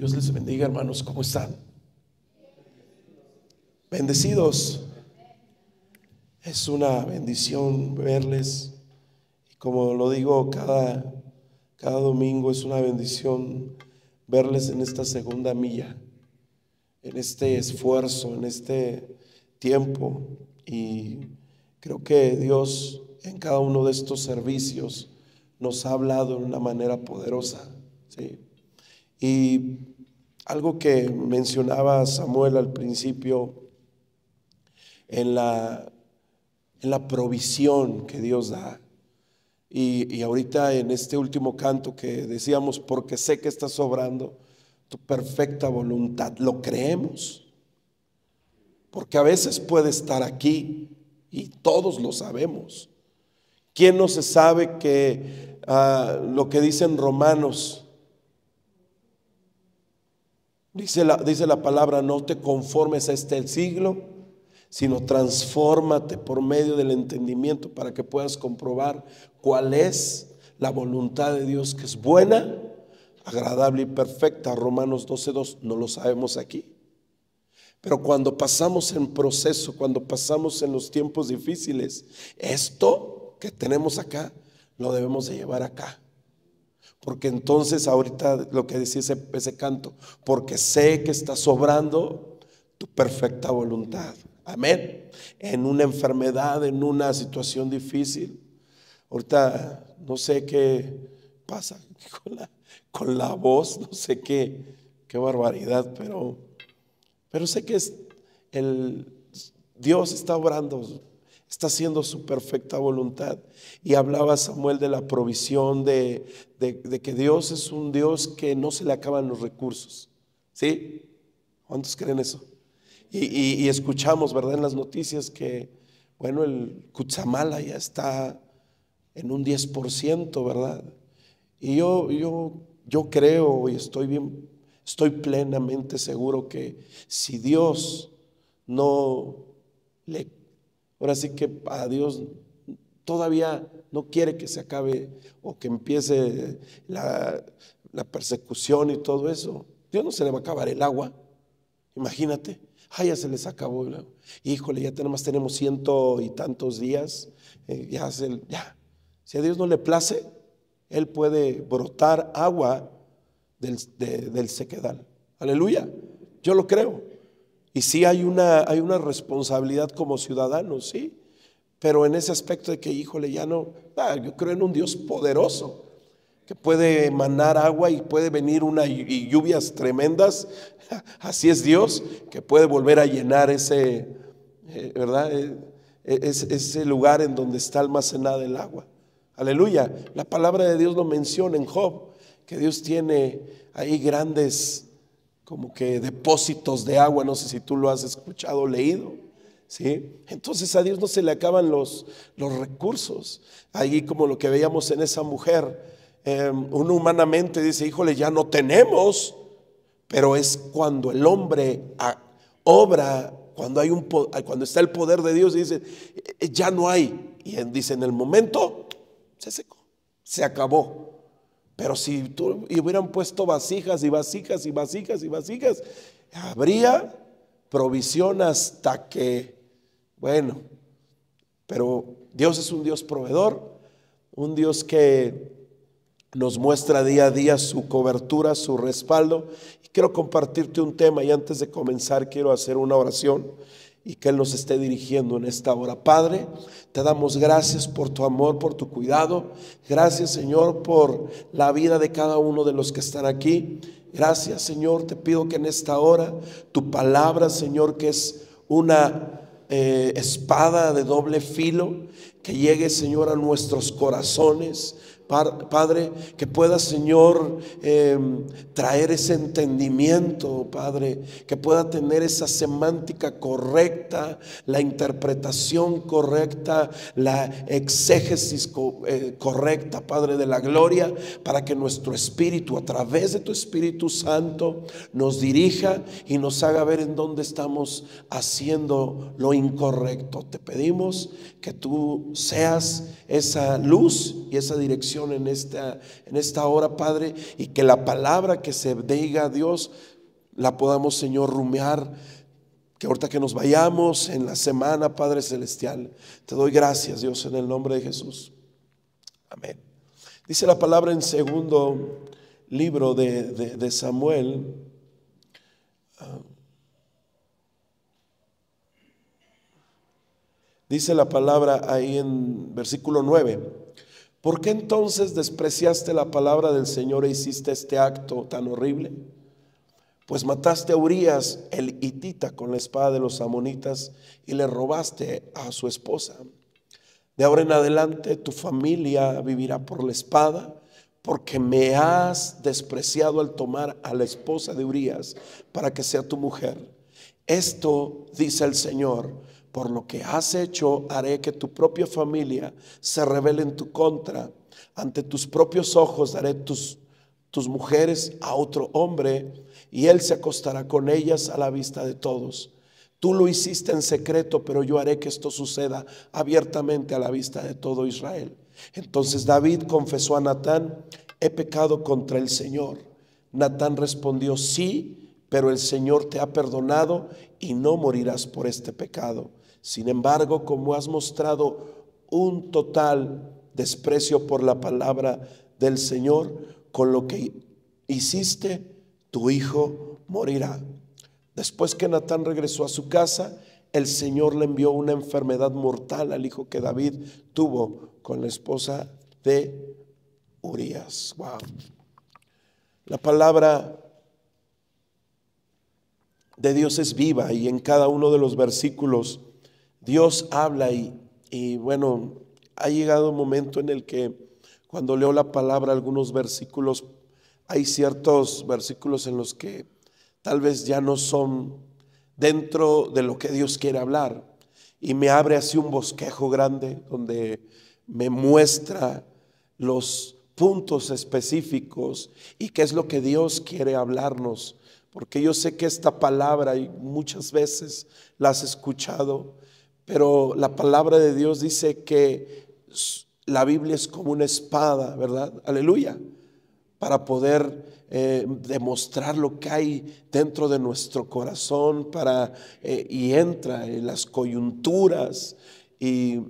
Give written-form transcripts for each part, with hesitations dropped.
Dios les bendiga, hermanos. ¿Cómo están? Bendecidos. Es una bendición verles. Y como lo digo cada domingo, es una bendición verles en esta segunda milla, en este esfuerzo, en este tiempo. Y creo que Dios en cada uno de estos servicios nos ha hablado de una manera poderosa, ¿sí? Y algo que mencionaba Samuel al principio, en la provisión que Dios da. Y ahorita en este último canto que decíamos, porque sé que estás obrando tu perfecta voluntad, lo creemos. Porque a veces puede estar aquí y todos lo sabemos. ¿Quién no se sabe que lo que dicen Romanos? Dice la palabra: no te conformes a este siglo, sino transfórmate por medio del entendimiento para que puedas comprobar cuál es la voluntad de Dios, que es buena, agradable y perfecta. Romanos 12:2. No lo sabemos aquí, pero cuando pasamos en proceso, cuando pasamos en los tiempos difíciles, esto que tenemos acá lo debemos de llevar acá. Porque entonces ahorita lo que decía ese canto, porque sé que estás obrando tu perfecta voluntad. Amén. En una enfermedad, en una situación difícil. Ahorita no sé qué pasa con la voz, no sé qué barbaridad, pero sé que Dios está obrando, está haciendo su perfecta voluntad. Y hablaba Samuel de la provisión, de que Dios es un Dios que no se le acaban los recursos. ¿Sí? ¿Cuántos creen eso? Y escuchamos, ¿verdad?, en las noticias que, bueno, el Cutzamala ya está en un 10%, ¿verdad? Y yo creo y estoy plenamente seguro que si Dios ahora sí que a Dios todavía no quiere que se acabe o que empiece la persecución y todo eso, Dios no se le va a acabar el agua. Imagínate, ya se les acabó el agua. Híjole, ya tenemos 100 y tantos días. Ya. Si a Dios no le place, Él puede brotar agua del sequedal. Aleluya, yo lo creo. Y sí hay una responsabilidad como ciudadanos, sí, pero en ese aspecto de que, híjole, ya no, yo creo en un Dios poderoso que puede emanar agua y puede venir y lluvias tremendas. Así es Dios, que puede volver a llenar ¿verdad? Ese lugar en donde está almacenada el agua. Aleluya. La palabra de Dios lo menciona en Job, que Dios tiene ahí grandes como que depósitos de agua. No sé si tú lo has escuchado o leído, ¿sí? Entonces a Dios no se le acaban los recursos. Ahí, como lo que veíamos en esa mujer, uno humanamente dice, híjole, ya no tenemos. Pero es cuando el hombre obra, cuando está el poder de Dios, y dice, ya no hay. Y dice, en el momento se secó, se acabó. Pero si hubieran puesto vasijas y vasijas y vasijas y vasijas, habría provisión hasta que, bueno, pero Dios es un Dios proveedor, un Dios que nos muestra día a día su cobertura, su respaldo. Y quiero compartirte un tema, y antes de comenzar quiero hacer una oración y que Él nos esté dirigiendo en esta hora. Padre, te damos gracias por tu amor, por tu cuidado. Gracias, Señor, por la vida de cada uno de los que están aquí. Gracias, Señor, te pido que en esta hora tu palabra, Señor, que es una espada de doble filo, que llegue, Señor, a nuestros corazones. Padre, que pueda, Señor, traer ese entendimiento, Padre, que pueda tener esa semántica correcta, la interpretación correcta, la exégesis correcta, Padre de la gloria, para que nuestro espíritu, a través de tu Espíritu Santo, nos dirija y nos haga ver en dónde estamos haciendo lo incorrecto. Te pedimos que tú seas esa luz y esa dirección dirección en esta hora, Padre, y que la palabra que se diga, Dios, la podamos, Señor, rumiar, que ahorita que nos vayamos en la semana, Padre Celestial, te doy gracias, Dios, en el nombre de Jesús. Amén. Dice la palabra en segundo libro de Samuel, dice la palabra ahí en versículo 9: ¿por qué entonces despreciaste la palabra del Señor e hiciste este acto tan horrible? Pues mataste a Urías el hitita con la espada de los amonitas y le robaste a su esposa. De ahora en adelante tu familia vivirá por la espada, porque me has despreciado al tomar a la esposa de Urías para que sea tu mujer. Esto dice el Señor: por lo que has hecho, haré que tu propia familia se rebele en tu contra. Ante tus propios ojos daré tus mujeres a otro hombre, y él se acostará con ellas a la vista de todos. Tú lo hiciste en secreto, pero yo haré que esto suceda abiertamente a la vista de todo Israel. Entonces David confesó a Natán: he pecado contra el Señor. Natán respondió: sí, pero el Señor te ha perdonado y no morirás por este pecado. Sin embargo, como has mostrado un total desprecio por la palabra del Señor, con lo que hiciste, tu hijo morirá. Después que Natán regresó a su casa, el Señor le envió una enfermedad mortal al hijo que David tuvo con la esposa de Urías. Wow. La palabra de Dios es viva, y en cada uno de los versículos Dios habla, y bueno, ha llegado un momento en el que cuando leo la palabra, algunos versículos, hay ciertos versículos en los que tal vez ya no son dentro de lo que Dios quiere hablar, y me abre así un bosquejo grande donde me muestra los puntos específicos y qué es lo que Dios quiere hablarnos, porque yo sé que esta palabra, y muchas veces la has escuchado, pero la palabra de Dios dice que la Biblia es como una espada, ¿verdad? Aleluya. Para poder demostrar lo que hay dentro de nuestro corazón, y entra en las coyunturas. Y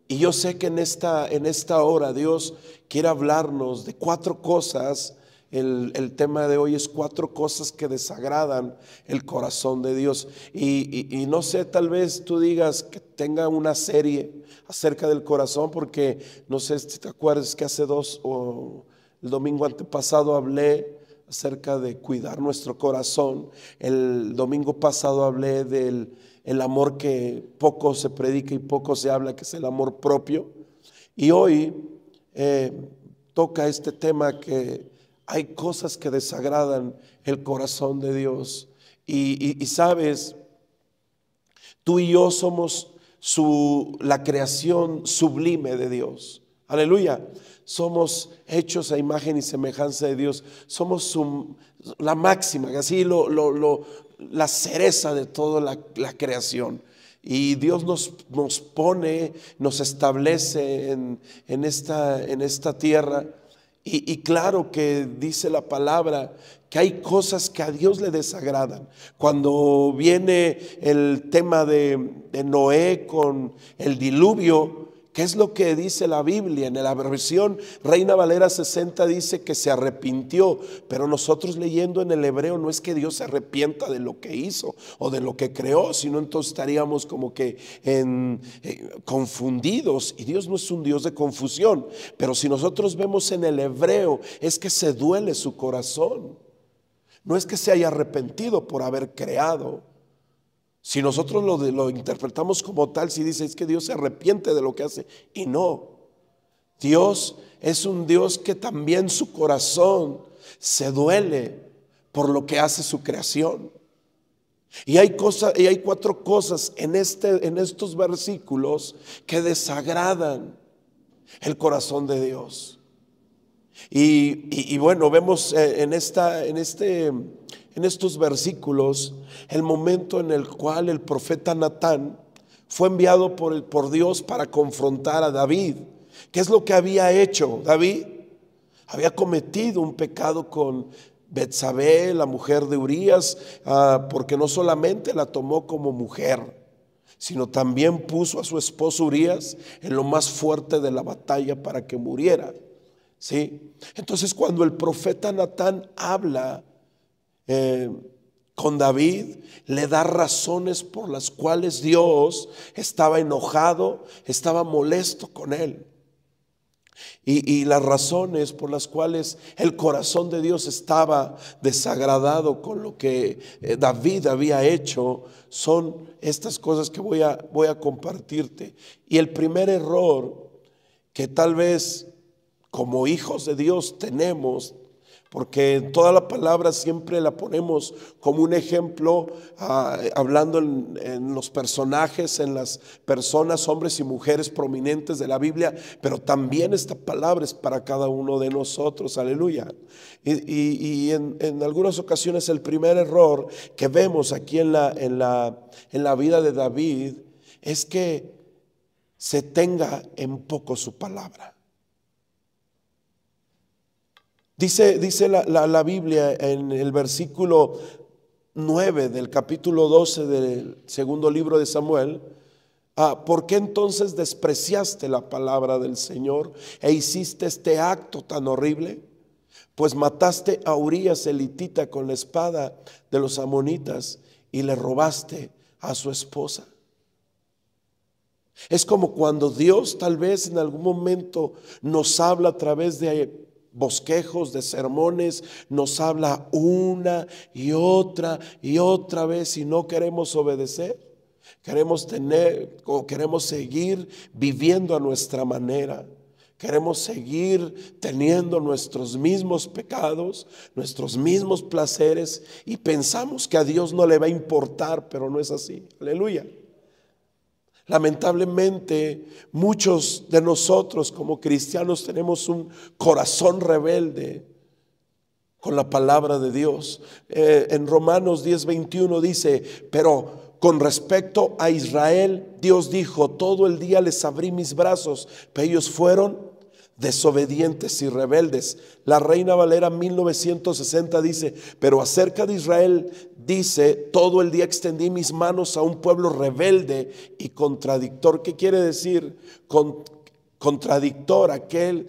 yo sé que en esta hora Dios quiere hablarnos de 4 cosas. El tema de hoy es 4 cosas que desagradan el corazón de Dios. Y no sé, tal vez tú digas que tenga una serie acerca del corazón, porque no sé si te acuerdas que hace 2 o el domingo antepasado hablé acerca de cuidar nuestro corazón. El domingo pasado hablé del amor que poco se predica y poco se habla, que es el amor propio. Y hoy toca este tema, que hay cosas que desagradan el corazón de Dios. Y sabes, tú y yo somos la creación sublime de Dios. Aleluya. Somos hechos a imagen y semejanza de Dios. Somos la máxima, así la cereza de toda la creación. Y Dios nos pone, nos establece en esta tierra. Y claro que dice la palabra que hay cosas que a Dios le desagradan. Cuando viene el tema de Noé con el diluvio, ¿qué es lo que dice la Biblia? En la versión Reina Valera 60 dice que se arrepintió, pero nosotros leyendo en el hebreo, no es que Dios se arrepienta de lo que hizo o de lo que creó, sino entonces estaríamos como que confundidos, y Dios no es un Dios de confusión. Pero si nosotros vemos en el hebreo, es que se duele su corazón, no es que se haya arrepentido por haber creado. Si nosotros lo interpretamos como tal, si dice es que Dios se arrepiente de lo que hace, y no, Dios es un Dios que también su corazón se duele por lo que hace su creación. Y hay 4 cosas en estos versículos que desagradan el corazón de Dios. Y bueno, vemos en estos versículos el momento en el cual el profeta Natán fue enviado por Dios para confrontar a David. ¿Qué es lo que había hecho David? Había cometido un pecado con Betsabé, la mujer de Urías, porque no solamente la tomó como mujer, sino también puso a su esposo Urías en lo más fuerte de la batalla para que muriera. ¿Sí? Entonces, cuando el profeta Natán habla con David, le da razones por las cuales Dios estaba enojado, estaba molesto con él. Y las razones por las cuales el corazón de Dios estaba desagradado con lo que David había hecho son estas cosas que voy a compartirte. Y el primer error que tal vez como hijos de Dios tenemos, porque toda la palabra siempre la ponemos como un ejemplo, hablando en los personajes, en las personas, hombres y mujeres prominentes de la Biblia, pero también esta palabra es para cada uno de nosotros, aleluya. Y en algunas ocasiones el primer error que vemos aquí en la vida de David es que se tenga en poco su palabra. Dice la Biblia en el versículo 9 del capítulo 12 del segundo libro de Samuel: ¿por qué entonces despreciaste la palabra del Señor e hiciste este acto tan horrible? Pues mataste a Urías el hitita con la espada de los amonitas y le robaste a su esposa. Es como cuando Dios tal vez en algún momento nos habla a través de bosquejos, de sermones, nos habla una y otra vez y no queremos obedecer. Queremos seguir viviendo a nuestra manera. Queremos seguir teniendo nuestros mismos pecados, nuestros mismos placeres, y pensamos que a Dios no le va a importar, pero no es así. Aleluya. Lamentablemente, muchos de nosotros como cristianos tenemos un corazón rebelde con la palabra de Dios. En Romanos 10:21 dice: pero con respecto a Israel, Dios dijo: todo el día les abrí mis brazos, pero ellos fueron desobedientes y rebeldes. La Reina Valera 1960 dice: pero acerca de Israel dice: todo el día extendí mis manos a un pueblo rebelde y contradictor. ¿Qué quiere decir? Contradictor, aquel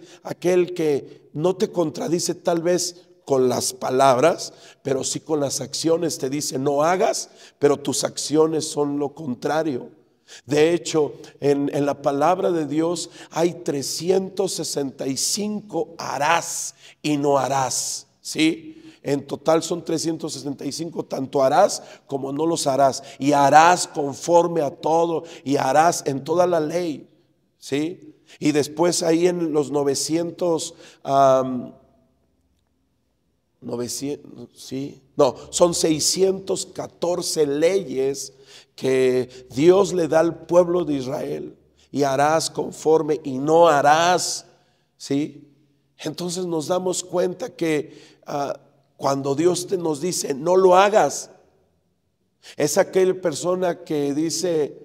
que no te contradice tal vez con las palabras, pero sí con las acciones. Te dice: no hagas, pero tus acciones son lo contrario. De hecho, en la palabra de Dios hay 365 harás y no harás, ¿sí? En total son 365, tanto harás como no los harás, y harás conforme a todo, y harás en toda la ley, ¿sí? Y después ahí en los 900, sí, no, son 614 leyes que Dios le da al pueblo de Israel. Y harás conforme y no harás, ¿sí? Entonces nos damos cuenta que cuando Dios nos dice no lo hagas, es aquella persona que dice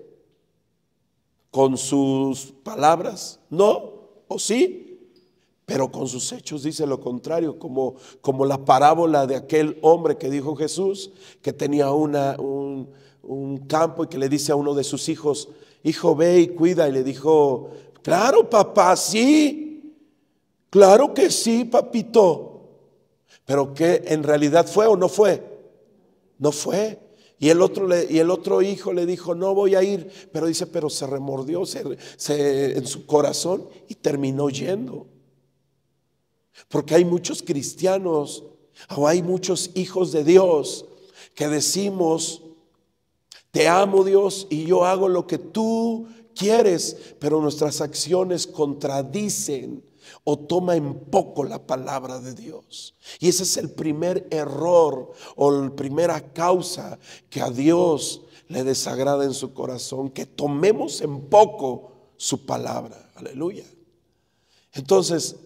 con sus palabras no o sí, pero con sus hechos dice lo contrario, como la parábola de aquel hombre que dijo Jesús, que tenía un campo y que le dice a uno de sus hijos: hijo, ve y cuida. Y le dijo: claro, papá, sí, claro que sí, papito. Pero ¿qué en realidad fue o no fue? No fue. Y el otro hijo le dijo: no voy a ir. Pero dice, pero se remordió en su corazón y terminó yendo. Porque hay muchos cristianos o hay muchos hijos de Dios que decimos: te amo, Dios, y yo hago lo que tú quieres, pero nuestras acciones contradicen o toma en poco la palabra de Dios. Y ese es el primer error o la primera causa que a Dios le desagrada en su corazón, que tomemos en poco su palabra. Aleluya. Entonces,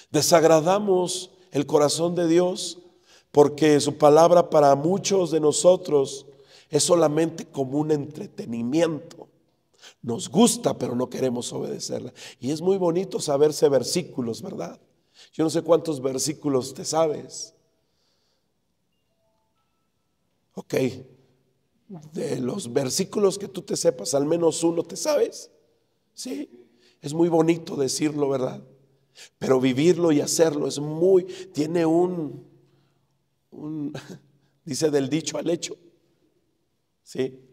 desagradamos el corazón de Dios porque su palabra para muchos de nosotros es solamente como un entretenimiento. nos gusta, pero no queremos obedecerla. Y es muy bonito saberse versículos, ¿verdad? Yo no sé cuántos versículos te sabes. Ok, de los versículos que tú te sepas, al menos uno te sabes. Sí, es muy bonito decirlo, ¿verdad? Pero vivirlo y hacerlo tiene dice del dicho al hecho. Sí.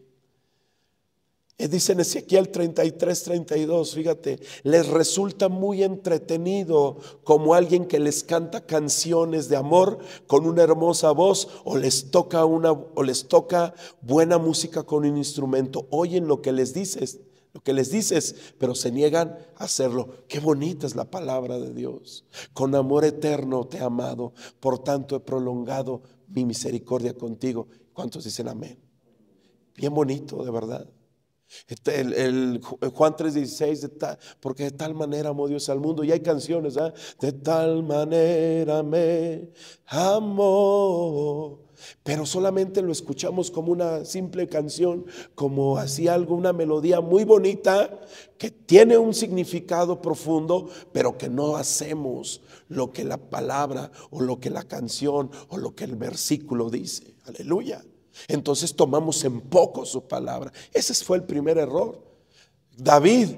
Dice en Ezequiel 33:32, fíjate, les resulta muy entretenido como alguien que les canta canciones de amor con una hermosa voz o les toca buena música con un instrumento. Oyen lo que les dices, pero se niegan a hacerlo. Qué bonita es la palabra de Dios. Con amor eterno te he amado, por tanto he prolongado mi misericordia contigo. ¿Cuántos dicen amén? Bien bonito, de verdad. El Juan 3:16, porque de tal manera amó Dios al mundo. Y hay canciones, ¿eh? De tal manera me amó. Pero solamente lo escuchamos como una simple canción, como así algo, una melodía muy bonita que tiene un significado profundo, pero que no hacemos lo que la palabra o lo que la canción o lo que el versículo dice. Aleluya. Entonces tomamos en poco su palabra. Ese fue el primer error. David,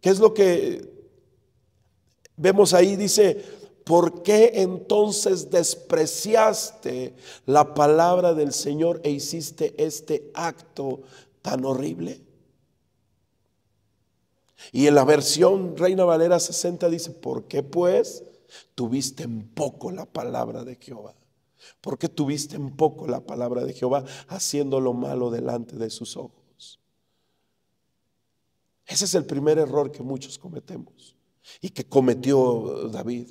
¿qué es lo que vemos ahí? Dice, ¿por qué entonces despreciaste la palabra del Señor e hiciste este acto tan horrible? Y en la versión Reina Valera 60 dice, ¿por qué pues tuviste en poco la palabra de Jehová? ¿Por qué tuviste en poco la palabra de Jehová, haciendo lo malo delante de sus ojos? Ese es el primer error que muchos cometemos y que cometió David.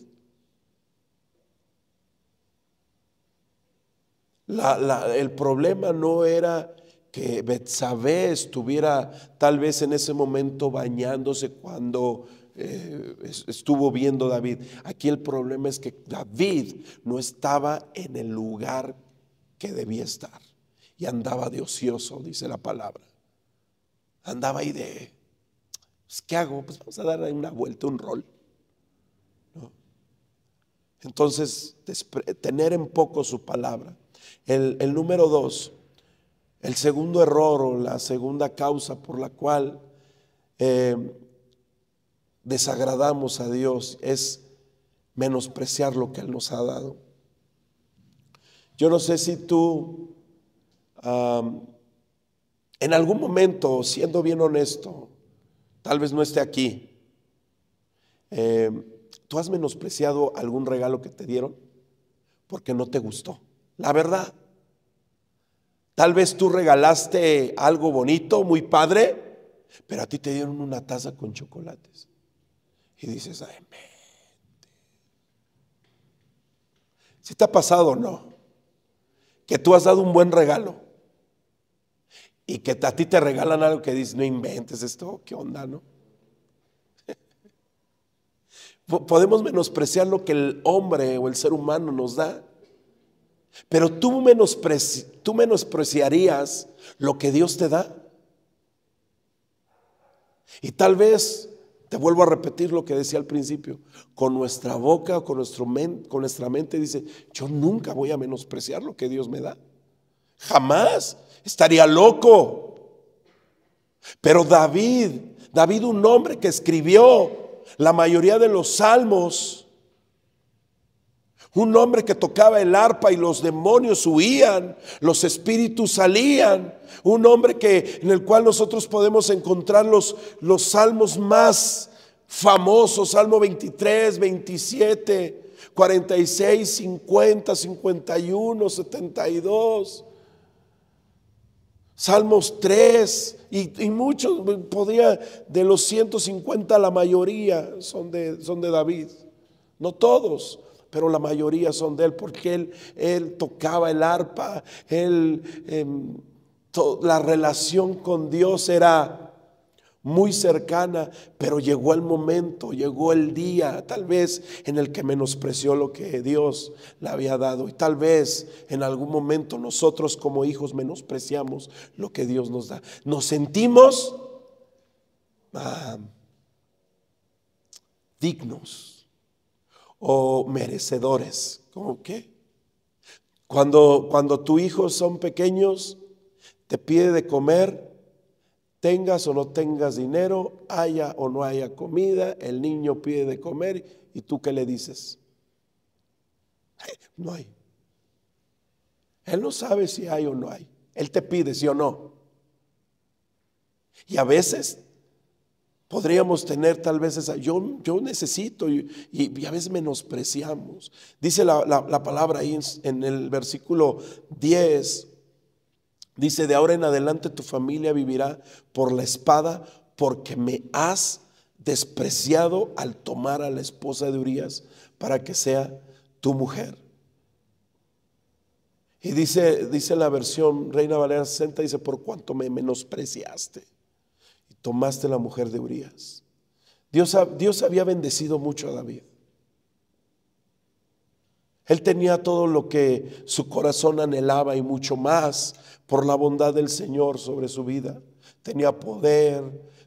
El problema no era que Betsabé estuviera tal vez en ese momento bañándose cuando estuvo viendo David. Aquí el problema es que David no estaba en el lugar que debía estar y andaba de ocioso, dice la palabra. Andaba ahí pues, ¿qué hago? Pues vamos a dar una vuelta, un rol, ¿no? Entonces, tener en poco su palabra. El número 2, el segundo error o la segunda causa por la cual desagradamos a Dios es menospreciar lo que Él nos ha dado. Yo no sé si tú en algún momento, siendo bien honesto, tal vez no esté aquí, ¿tú has menospreciado algún regalo que te dieron porque no te gustó? La verdad. Tal vez tú regalaste algo bonito, muy padre, pero a ti te dieron una taza con chocolates. Y dices, ay, ¿sí te ha pasado o no? Que tú has dado un buen regalo y que a ti te regalan algo que dices, no inventes esto, ¿qué onda, no? Podemos menospreciar lo que el hombre o el ser humano nos da, pero tú menospreciarías lo que Dios te da. Y tal vez, te vuelvo a repetir lo que decía al principio, con nuestra boca o con nuestra mente dice, yo nunca voy a menospreciar lo que Dios me da. Jamás, estaría loco. Pero David, un hombre que escribió la mayoría de los salmos, un hombre que tocaba el arpa y los demonios huían, los espíritus salían, un hombre en el cual nosotros podemos encontrar los salmos más famosos, Salmo 23, 27, 46, 50, 51, 72, Salmos 3 y muchos, de los 150 la mayoría son de David, no todos, pero la mayoría son de él, porque él tocaba el arpa, la relación con Dios era muy cercana, pero llegó el momento, llegó el día, tal vez en el que menospreció lo que Dios le había dado, y tal vez en algún momento nosotros como hijos menospreciamos lo que Dios nos da. Nos sentimos ah, dignos o merecedores. ¿Cómo qué? Cuando tus hijos son pequeños, te pide de comer, tengas o no tengas dinero, haya o no haya comida, el niño pide de comer y tú ¿qué le dices? No hay. Él no sabe si hay o no hay. Él te pide sí o no. Y a veces podríamos tener tal vez esa, yo necesito y a veces menospreciamos. Dice la palabra ahí en el versículo 10, dice: de ahora en adelante tu familia vivirá por la espada, porque me has despreciado al tomar a la esposa de Urías para que sea tu mujer. Y dice la versión Reina Valera 60, dice: por cuanto me menospreciaste y tomaste la mujer de Urías. Dios había bendecido mucho a David. Él tenía todo lo que su corazón anhelaba y mucho más por la bondad del Señor sobre su vida. Tenía poder,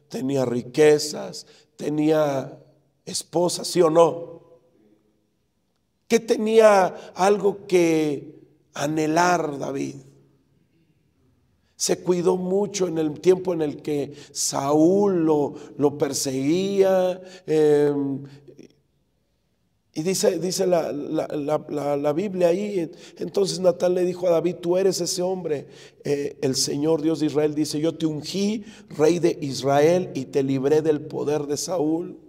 tenía riquezas, tenía esposa, ¿sí o no? Que tenía algo que anhelar David. Se cuidó mucho en el tiempo en el que Saúl lo perseguía. Y dice la Biblia ahí: entonces Natán le dijo a David: tú eres ese hombre. El Señor Dios de Israel dice: yo te ungí rey de Israel y te libré del poder de Saúl.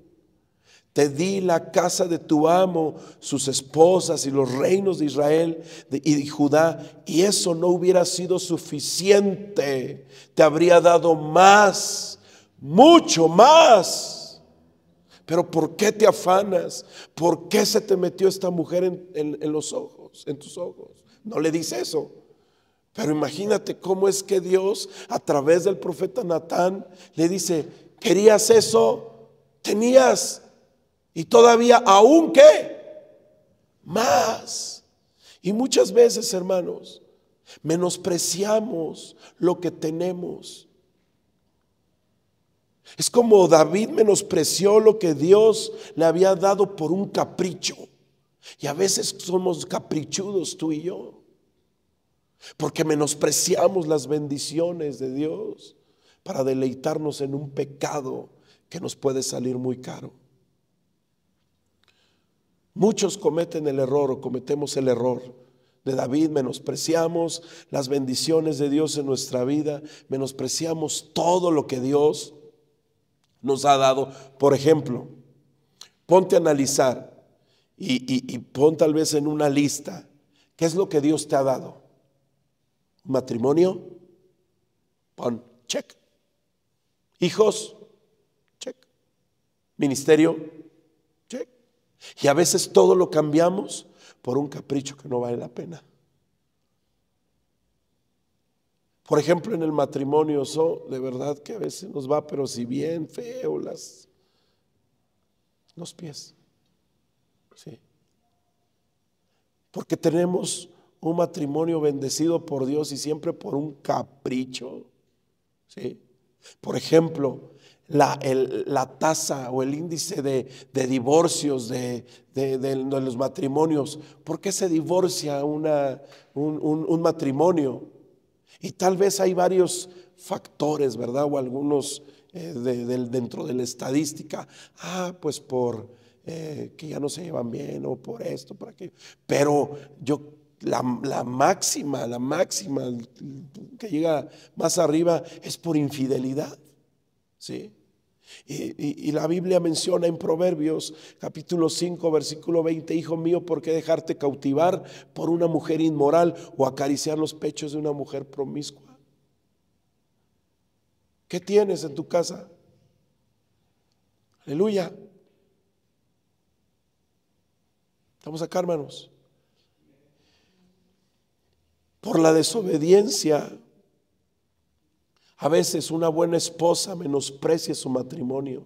Te di la casa de tu amo, sus esposas y los reinos de Israel y de Judá, y eso no hubiera sido suficiente. Te habría dado más, mucho más. Pero ¿por qué te afanas? ¿Por qué se te metió esta mujer en los ojos, en tus ojos? No le dice eso. Pero imagínate cómo es que Dios, a través del profeta Natán, le dice: ¿querías eso? Tenías. Y todavía aún ¿qué? Más. Y muchas veces, hermanos, menospreciamos lo que tenemos. Es como David menospreció lo que Dios le había dado por un capricho. Y a veces somos caprichudos tú y yo, porque menospreciamos las bendiciones de Dios para deleitarnos en un pecado que nos puede salir muy caro. Muchos cometen el error o cometemos el error de David. Menospreciamos las bendiciones de Dios en nuestra vida, menospreciamos todo lo que Dios nos ha dado. Por ejemplo, ponte a analizar y pon tal vez en una lista qué es lo que Dios te ha dado. Matrimonio, pon check. Hijos, check. Ministerio, check. Y a veces todo lo cambiamos por un capricho que no vale la pena. Por ejemplo, en el matrimonio, de verdad que a veces nos va, pero si bien feo los pies. Sí. Porque tenemos un matrimonio bendecido por Dios y siempre por un capricho. ¿Sí? Por ejemplo, la tasa o el índice de divorcios de los matrimonios. ¿Por qué se divorcia un matrimonio? Y tal vez hay varios factores, ¿verdad? O algunos dentro de la estadística. Pues por que ya no se llevan bien, o por esto, por aquello. Pero la máxima que llega más arriba es por infidelidad. ¿Sí? Y la Biblia menciona en Proverbios capítulo 5 versículo 20: hijo mío, ¿por qué dejarte cautivar por una mujer inmoral o acariciar los pechos de una mujer promiscua? ¿Qué tienes en tu casa? Aleluya. Estamos acá, hermanos. Por la desobediencia, a veces una buena esposa menosprecia su matrimonio,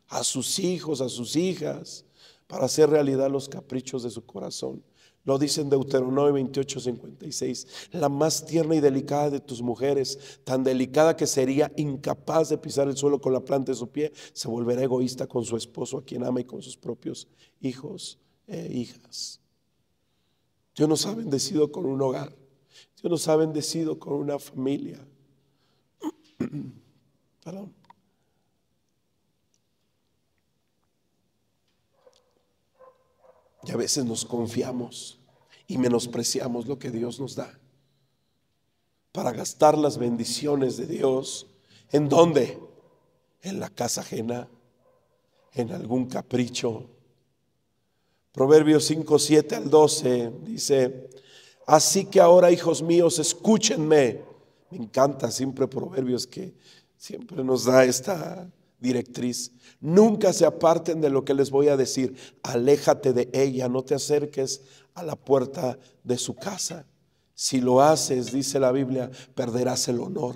a sus hijos, a sus hijas, para hacer realidad los caprichos de su corazón. Lo dice en Deuteronomio 28:56. La más tierna y delicada de tus mujeres, tan delicada que sería incapaz de pisar el suelo con la planta de su pie, se volverá egoísta con su esposo, a quien ama, y con sus propios hijos e hijas. Dios nos ha bendecido con un hogar. Dios nos ha bendecido con una familia. Perdón. Y a veces nos confiamos y menospreciamos lo que Dios nos da para gastar las bendiciones de Dios. ¿En dónde? En la casa ajena, en algún capricho. Proverbios 5:7-12 dice: así que ahora, hijos míos, escúchenme. Me encanta siempre Proverbios, que siempre nos da esta directriz. Nunca se aparten de lo que les voy a decir. Aléjate de ella, no te acerques a la puerta de su casa. Si lo haces, dice la Biblia, perderás el honor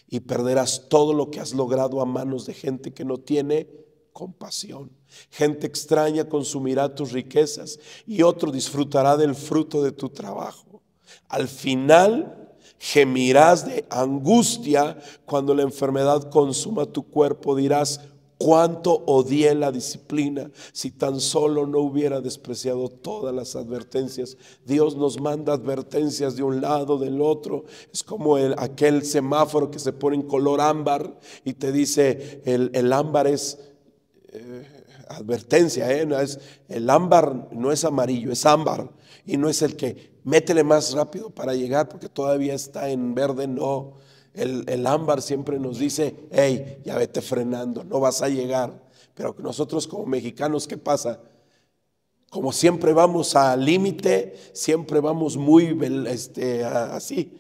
y perderás todo lo que has logrado a manos de gente que no tiene compasión. Gente extraña consumirá tus riquezas y otro disfrutará del fruto de tu trabajo. Al final gemirás de angustia cuando la enfermedad consuma tu cuerpo. Dirás: cuánto odié la disciplina, si tan solo no hubiera despreciado todas las advertencias. Dios nos manda advertencias de un lado, del otro. Es como aquel semáforo que se pone en color ámbar y te dice, el ámbar es advertencia, no es, el ámbar no es amarillo, es ámbar, y no es el que métele más rápido para llegar porque todavía está en verde. No, el ámbar siempre nos dice: hey, ya vete frenando, no vas a llegar. Pero nosotros como mexicanos, ¿qué pasa? Como siempre vamos al límite, siempre vamos muy así,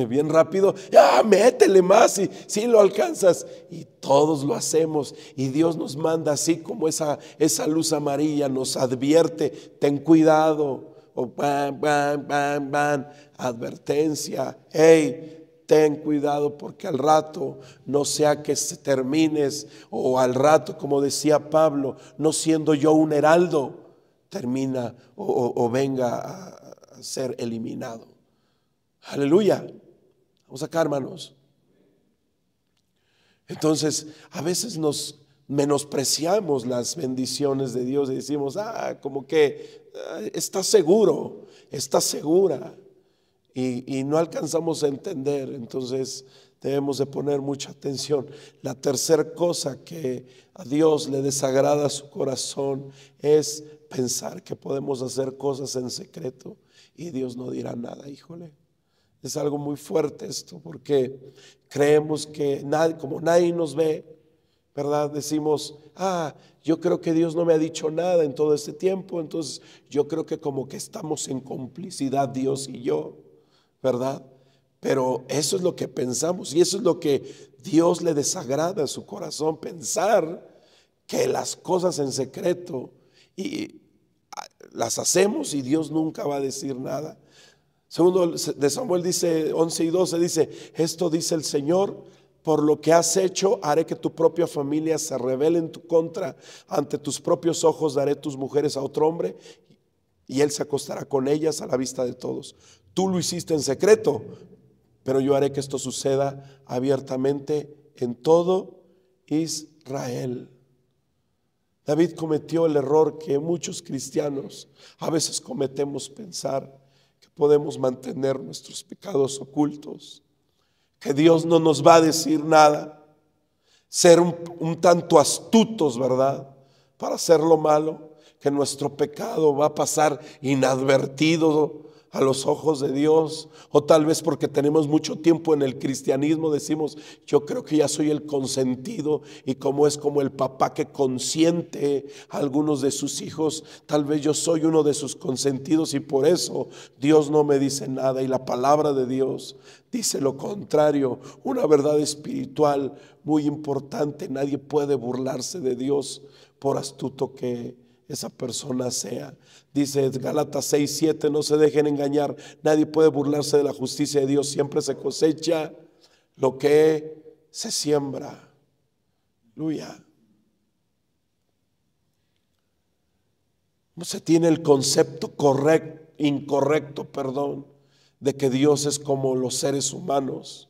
bien rápido. Ya, métele más, y si lo alcanzas. Y todos lo hacemos, y Dios nos manda así como esa luz amarilla, nos advierte: ten cuidado. O bam, bam, bam, bam, advertencia: hey, ten cuidado, porque al rato no sea que se termines, o al rato, como decía Pablo, no siendo yo un heraldo, termina o venga a ser eliminado. Aleluya. Vamos acá, hermanos. Entonces, a veces nos menospreciamos las bendiciones de Dios y decimos: como que estás seguro, estás segura, y no alcanzamos a entender. Entonces debemos de poner mucha atención. La tercera cosa que a Dios le desagrada a su corazón es pensar que podemos hacer cosas en secreto y Dios no dirá nada. Híjole, es algo muy fuerte esto, porque creemos que como nadie nos ve, ¿verdad? Decimos: yo creo que Dios no me ha dicho nada en todo este tiempo, entonces yo creo que como que estamos en complicidad Dios y yo, ¿verdad? Pero eso es lo que pensamos, y eso es lo que Dios le desagrada a su corazón, pensar que las cosas en secreto y las hacemos y Dios nunca va a decir nada. Segundo de Samuel dice 11:12, dice: esto dice el Señor: por lo que has hecho, haré que tu propia familia se rebele en tu contra. Ante tus propios ojos daré tus mujeres a otro hombre, y él se acostará con ellas a la vista de todos. Tú lo hiciste en secreto, pero yo haré que esto suceda abiertamente en todo Israel. David cometió el error que muchos cristianos a veces cometemos: pensar que podemos mantener nuestros pecados ocultos, que Dios no nos va a decir nada, ser un tanto astutos, ¿verdad?, para hacer lo malo, que nuestro pecado va a pasar inadvertido a los ojos de Dios. O tal vez porque tenemos mucho tiempo en el cristianismo decimos: yo creo que ya soy el consentido, y como es como el papá que consiente a algunos de sus hijos, tal vez yo soy uno de sus consentidos y por eso Dios no me dice nada. Y la palabra de Dios dice lo contrario, una verdad espiritual muy importante: nadie puede burlarse de Dios, por astuto que esa persona sea. Dice Gálatas 6:7: no se dejen engañar, nadie puede burlarse de la justicia de Dios, siempre se cosecha lo que se siembra. Aleluya. No se tiene el concepto correcto incorrecto, perdón, de que Dios es como los seres humanos,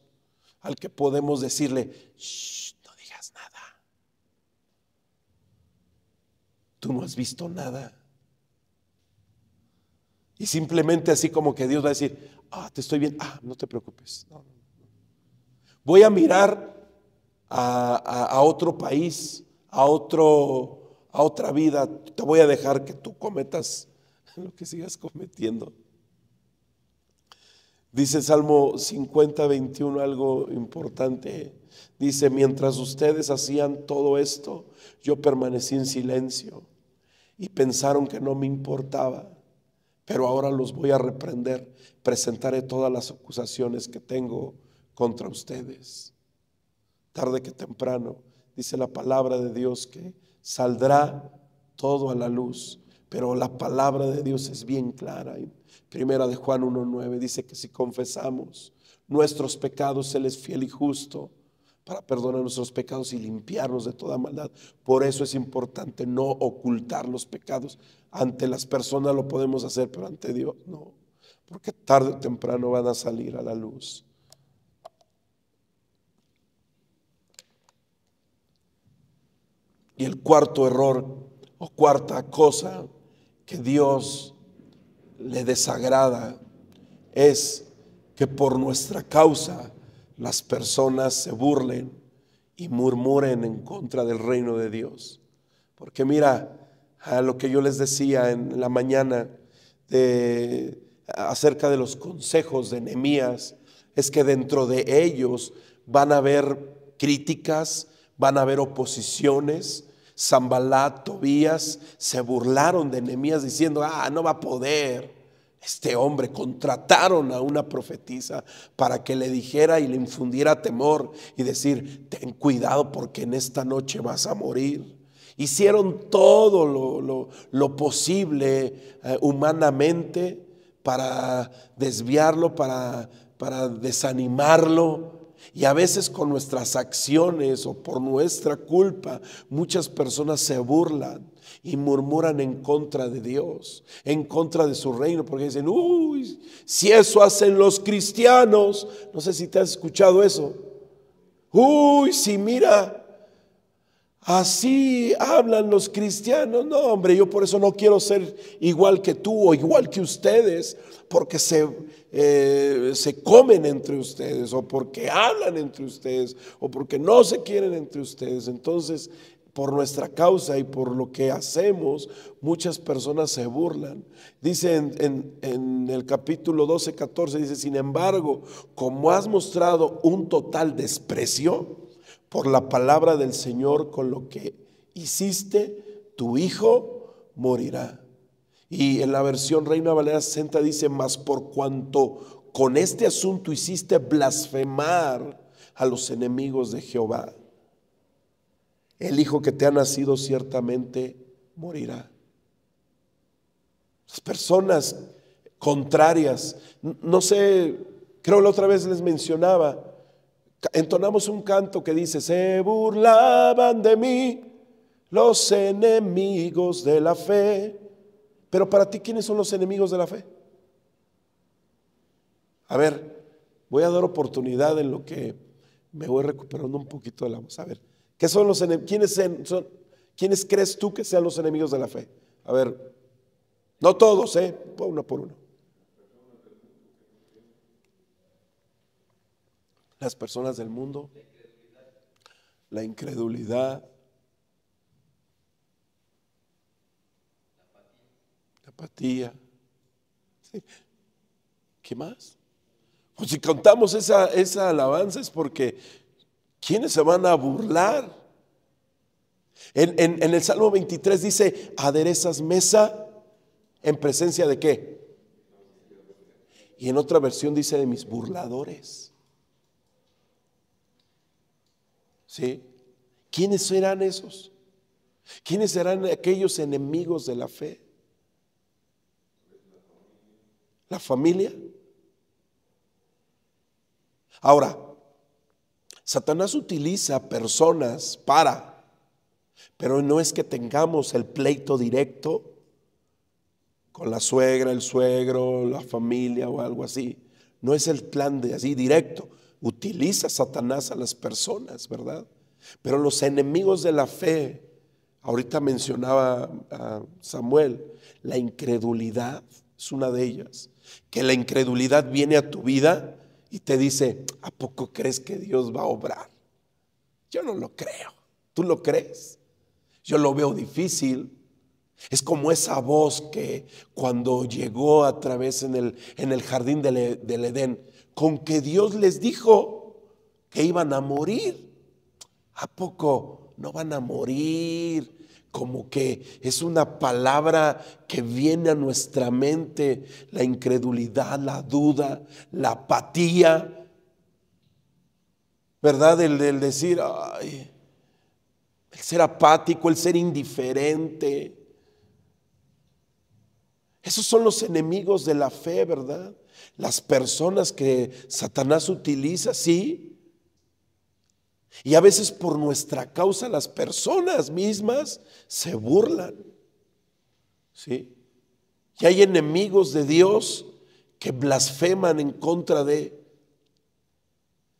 al que podemos decirle, shh, no digas nada. Tú no has visto nada. Y simplemente así como que Dios va a decir, te estoy viendo, no te preocupes. No. Voy a mirar a otro país, a otra vida. Te voy a dejar que tú cometas lo que sigas cometiendo. Dice Salmo 50, 21 algo importante. Dice, mientras ustedes hacían todo esto, yo permanecí en silencio y pensaron que no me importaba. Pero ahora los voy a reprender. Presentaré todas las acusaciones que tengo contra ustedes. Tarde que temprano, dice la palabra de Dios, que saldrá todo a la luz. Pero la palabra de Dios es bien clara. Primera de Juan 1:9 dice que si confesamos nuestros pecados, Él es fiel y justo para perdonar nuestros pecados y limpiarnos de toda maldad. Por eso es importante no ocultar los pecados. Ante las personas lo podemos hacer, pero ante Dios no, porque tarde o temprano van a salir a la luz. Y el cuarto error o cuarta cosa que Dios le desagrada es que por nuestra causa las personas se burlen y murmuren en contra del reino de Dios. Porque mira, a lo que yo les decía en la mañana acerca de los consejos de Nehemías, es que dentro de ellos van a haber críticas, van a haber oposiciones. Sanbalat, Tobías se burlaron de Nehemías diciendo, no va a poder este hombre. Contrataron a una profetisa para que le dijera y le infundiera temor y decir, ten cuidado porque en esta noche vas a morir. Hicieron todo lo posible humanamente para desviarlo, para desanimarlo. Y a veces con nuestras acciones o por nuestra culpa, muchas personas se burlan y murmuran en contra de Dios, en contra de su reino, porque dicen, uy, si eso hacen los cristianos. No sé si te has escuchado eso. Uy, si mira, así hablan los cristianos. No, hombre, yo por eso no quiero ser igual que tú o igual que ustedes, porque se comen entre ustedes, o porque hablan entre ustedes, o porque no se quieren entre ustedes. Entonces, por nuestra causa y por lo que hacemos, muchas personas se burlan. Dice en el capítulo 12, 14, dice, sin embargo, como has mostrado un total desprecio por la palabra del Señor con lo que hiciste, tu hijo morirá. Y en la versión Reina Valera 60 dice, mas por cuanto con este asunto hiciste blasfemar a los enemigos de Jehová, el hijo que te ha nacido ciertamente morirá. Las personas contrarias, no sé, creo la otra vez les mencionaba, entonamos un canto que dice, se burlaban de mí los enemigos de la fe. Pero para ti, ¿quiénes son los enemigos de la fe? A ver, voy a dar oportunidad en lo que me voy recuperando un poquito de la voz. A ver, ¿qué son los enemigos? ¿Quiénes crees tú que sean los enemigos de la fe? A ver, no todos, uno por uno. Las personas del mundo, la incredulidad, la apatía. ¿Sí? ¿Qué más? Pues si contamos esa alabanza es porque ¿quiénes se van a burlar? En el Salmo 23 dice, aderezas mesa en presencia de ¿qué? Y en otra versión dice de mis burladores. ¿Sí? ¿Quiénes serán esos? ¿Quiénes serán aquellos enemigos de la fe? ¿La familia? Ahora, Satanás utiliza personas pero no es que tengamos el pleito directo con la suegra, el suegro, la familia o algo así. No es el plan de así directo. Utiliza Satanás a las personas, ¿verdad? Pero los enemigos de la fe, ahorita mencionaba a Samuel, la incredulidad es una de ellas. Que la incredulidad viene a tu vida y te dice, ¿a poco crees que Dios va a obrar? Yo no lo creo. ¿Tú lo crees? Yo lo veo difícil. Es como esa voz que cuando llegó a través en el jardín del Edén, con que Dios les dijo que iban a morir. ¿A poco no van a morir? Como que es una palabra que viene a nuestra mente, la incredulidad, la duda, la apatía, ¿verdad? El decir, ay, el ser apático, el ser indiferente. Esos son los enemigos de la fe, ¿verdad? Las personas que Satanás utiliza, sí. Y a veces por nuestra causa las personas mismas se burlan, ¿sí? Y hay enemigos de Dios que blasfeman en contra de.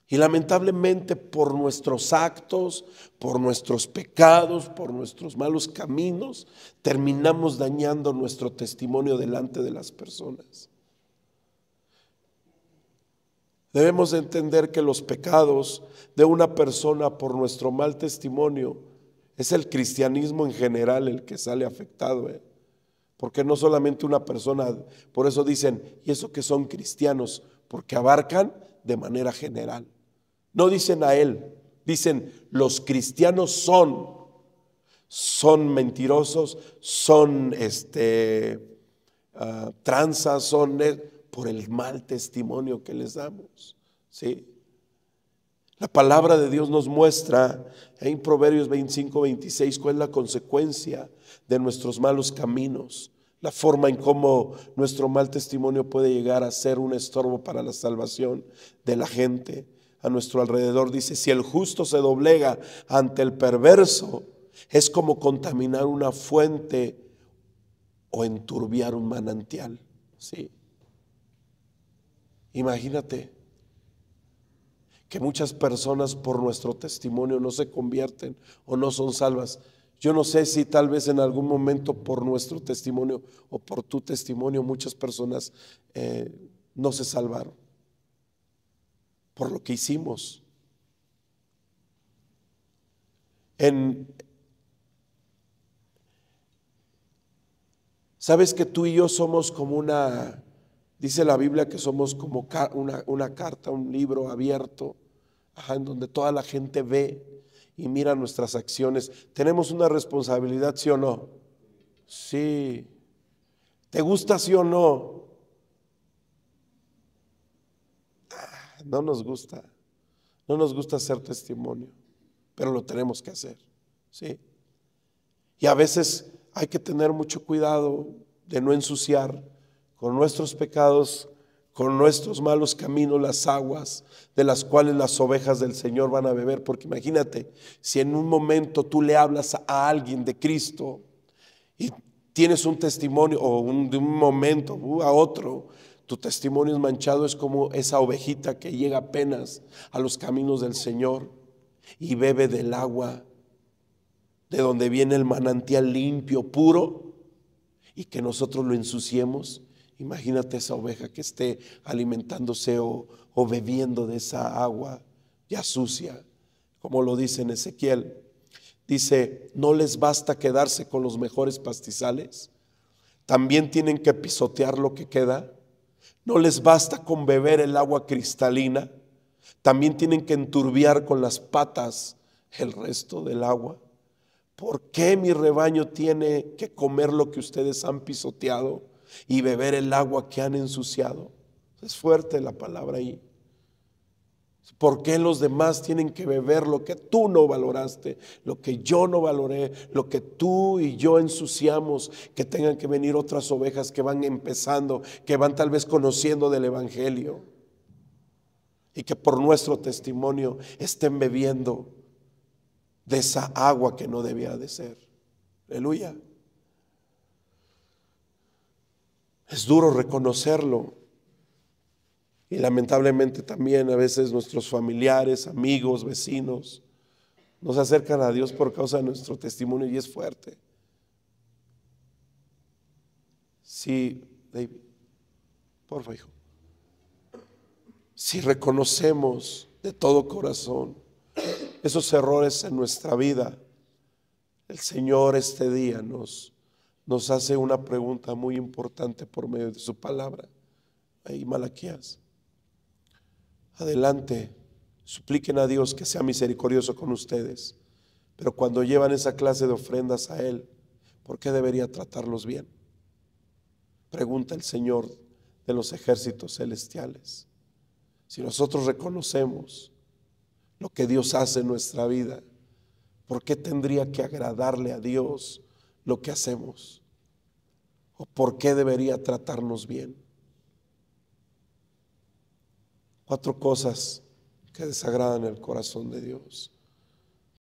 Y lamentablemente por nuestros actos, por nuestros pecados, por nuestros malos caminos, terminamos dañando nuestro testimonio delante de las personas. Debemos de entender que los pecados de una persona por nuestro mal testimonio es el cristianismo en general el que sale afectado, porque no solamente una persona, por eso dicen, y eso que son cristianos, porque abarcan de manera general. No dicen a él, dicen los cristianos son mentirosos, son tranzas, son por el mal testimonio que les damos, ¿sí? La palabra de Dios nos muestra en Proverbios 25-26 cuál es la consecuencia de nuestros malos caminos, la forma en cómo nuestro mal testimonio puede llegar a ser un estorbo para la salvación de la gente a nuestro alrededor. Dice, si el justo se doblega ante el perverso, es como contaminar una fuente o enturbiar un manantial, ¿sí? Imagínate que muchas personas por nuestro testimonio no se convierten o no son salvas. Yo no sé si tal vez en algún momento por nuestro testimonio o por tu testimonio muchas personas no se salvaron por lo que hicimos. Sabes que tú y yo somos como dice la Biblia que somos como una carta, un libro abierto, en donde toda la gente ve y mira nuestras acciones. Tenemos una responsabilidad, ¿sí o no? Sí. ¿Te gusta, sí o no? No nos gusta. No nos gusta hacer testimonio, pero lo tenemos que hacer, ¿sí? Y a veces hay que tener mucho cuidado de no ensuciar con nuestros pecados, con nuestros malos caminos, las aguas de las cuales las ovejas del Señor van a beber. Porque imagínate, si en un momento tú le hablas a alguien de Cristo y tienes un testimonio o de un momento a otro, tu testimonio es manchado, es como esa ovejita que llega apenas a los caminos del Señor y bebe del agua de donde viene el manantial limpio, puro, y que nosotros lo ensuciemos. Imagínate esa oveja que esté alimentándose o bebiendo de esa agua ya sucia, como lo dice en Ezequiel. Dice, no les basta quedarse con los mejores pastizales, también tienen que pisotear lo que queda. No les basta con beber el agua cristalina, también tienen que enturbiar con las patas el resto del agua. ¿Por qué mi rebaño tiene que comer lo que ustedes han pisoteado y beber el agua que han ensuciado? Es fuerte la palabra ahí. ¿Por qué los demás tienen que beber lo que tú no valoraste, lo que yo no valoré, lo que tú y yo ensuciamos? Que tengan que venir otras ovejas que van empezando, que van tal vez conociendo del evangelio y que por nuestro testimonio estén bebiendo de esa agua que no debía de ser. Aleluya. Es duro reconocerlo. Y lamentablemente también a veces nuestros familiares, amigos, vecinos nos acercan a Dios por causa de nuestro testimonio y es fuerte. Sí, David, porfa, hijo. Si reconocemos de todo corazón esos errores en nuestra vida, el Señor este día nos hace una pregunta muy importante por medio de su palabra. Ahí Malaquías. Adelante, supliquen a Dios que sea misericordioso con ustedes, pero cuando llevan esa clase de ofrendas a Él, ¿por qué debería tratarlos bien? Pregunta el Señor de los ejércitos celestiales. Si nosotros reconocemos lo que Dios hace en nuestra vida, ¿por qué tendría que agradarle a Dios lo que hacemos? ¿O por qué debería tratarnos bien? 4 cosas que desagradan el corazón de Dios.